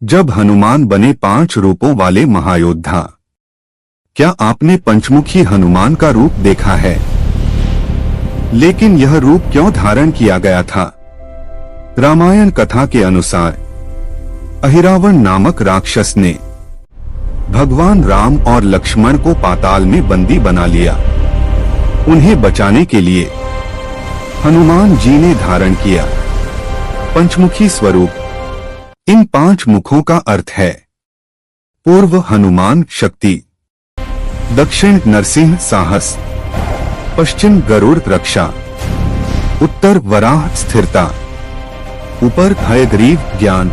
जब हनुमान बने 5 रूपों वाले महायोद्धा। क्या आपने पंचमुखी हनुमान का रूप देखा है? लेकिन यह रूप क्यों धारण किया गया था? रामायण कथा के अनुसार अहिरावण नामक राक्षस ने भगवान राम और लक्ष्मण को पाताल में बंदी बना लिया। उन्हें बचाने के लिए हनुमान जी ने धारण किया पंचमुखी स्वरूप। इन 5 मुखों का अर्थ है पूर्व हनुमान शक्ति, दक्षिण नरसिंह साहस, पश्चिम गरुड़ रक्षा, उत्तर वराह स्थिरता, ऊपर हयग्रीव ज्ञान।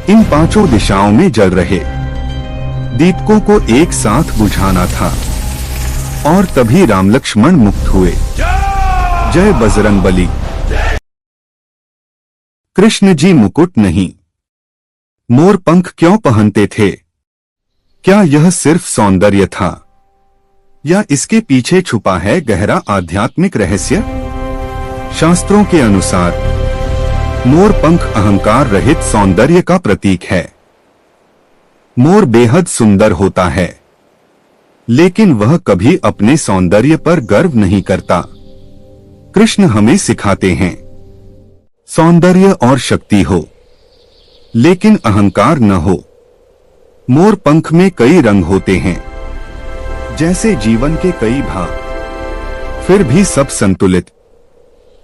इन 5 दिशाओं में जल रहे दीपकों को एक साथ बुझाना था और तभी राम लक्ष्मण मुक्त हुए। जय बजरंगबली। कृष्ण जी मुकुट नहीं, मोर पंख क्यों पहनते थे? क्या यह सिर्फ सौंदर्य था या इसके पीछे छुपा है गहरा आध्यात्मिक रहस्य? शास्त्रों के अनुसार मोर पंख अहंकार रहित सौंदर्य का प्रतीक है। मोर बेहद सुंदर होता है, लेकिन वह कभी अपने सौंदर्य पर गर्व नहीं करता। कृष्ण हमें सिखाते हैं सौंदर्य और शक्ति हो, लेकिन अहंकार न हो। मोर पंख में कई रंग होते हैं, जैसे जीवन के कई भाग, फिर भी सब संतुलित।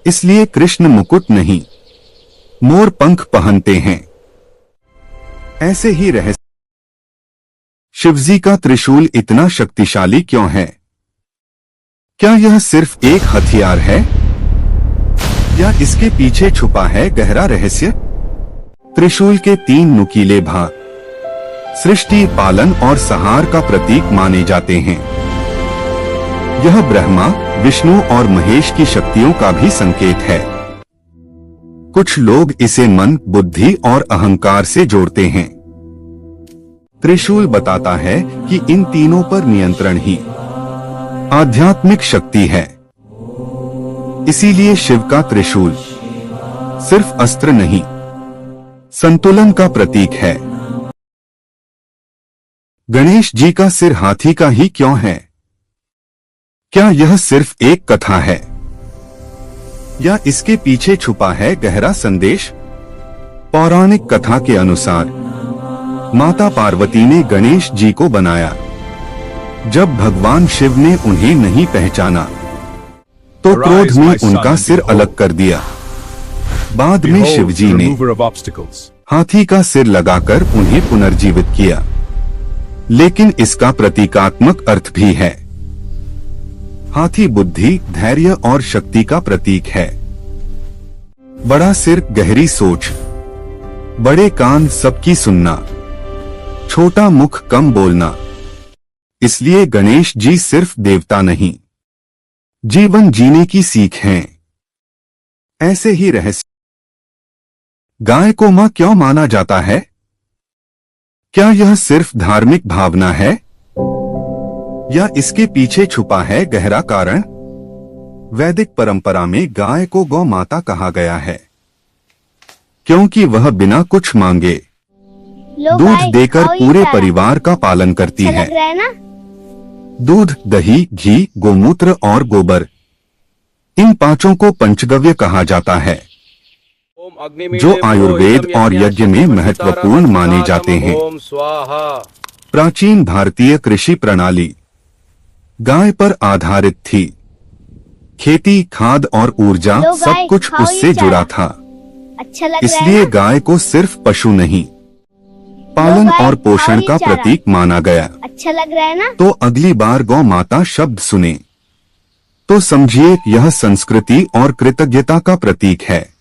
इसलिए कृष्ण मुकुट नहीं, मोर पंख पहनते हैं। ऐसे ही रहस्य शिवजी का त्रिशूल इतना शक्तिशाली क्यों है? क्या यह सिर्फ एक हथियार है या इसके पीछे छुपा है गहरा रहस्य? त्रिशूल के 3 नुकीले भाग सृष्टि, पालन और संहार का प्रतीक माने जाते हैं। यह ब्रह्मा, विष्णु और महेश की शक्तियों का भी संकेत है। कुछ लोग इसे मन, बुद्धि और अहंकार से जोड़ते हैं। त्रिशूल बताता है कि इन तीनों पर नियंत्रण ही आध्यात्मिक शक्ति है। इसीलिए शिव का त्रिशूल सिर्फ अस्त्र नहीं, संतुलन का प्रतीक है। गणेश जी का सिर हाथी का ही क्यों है? क्या यह सिर्फ एक कथा है या इसके पीछे छुपा है गहरा संदेश? पौराणिक कथा के अनुसार माता पार्वती ने गणेश जी को बनाया। जब भगवान शिव ने उन्हें नहीं पहचाना तो क्रोध में उनका सिर अलग कर दिया। बाद में शिवजी ने हाथी का सिर लगाकर उन्हें पुनर्जीवित किया। लेकिन इसका प्रतीकात्मक अर्थ भी है। हाथी बुद्धि, धैर्य और शक्ति का प्रतीक है। बड़ा सिर गहरी सोच, बड़े कान सबकी सुनना, छोटा मुख कम बोलना। इसलिए गणेश जी सिर्फ देवता नहीं, जीवन जीने की सीख हैं। ऐसे ही रहस्य गाय को मां क्यों माना जाता है? क्या यह सिर्फ धार्मिक भावना है या इसके पीछे छुपा है गहरा कारण? वैदिक परंपरा में गाय को गौ माता कहा गया है, क्योंकि वह बिना कुछ मांगे दूध देकर पूरे परिवार का पालन करती है। दूध, दही, घी, गोमूत्र और गोबर, इन 5 को पंचगव्य कहा जाता है, जो आयुर्वेद और यज्ञ में महत्वपूर्ण माने जाते हैं। प्राचीन भारतीय कृषि प्रणाली गाय पर आधारित थी। खेती, खाद और ऊर्जा सब कुछ उससे जुड़ा था। इसलिए गाय को सिर्फ पशु नहीं, पालन और पोषण का प्रतीक माना गया। अच्छा लग रहा है ना? तो अगली बार गौ माता शब्द सुने तो समझिए यह संस्कृति और कृतज्ञता का प्रतीक है।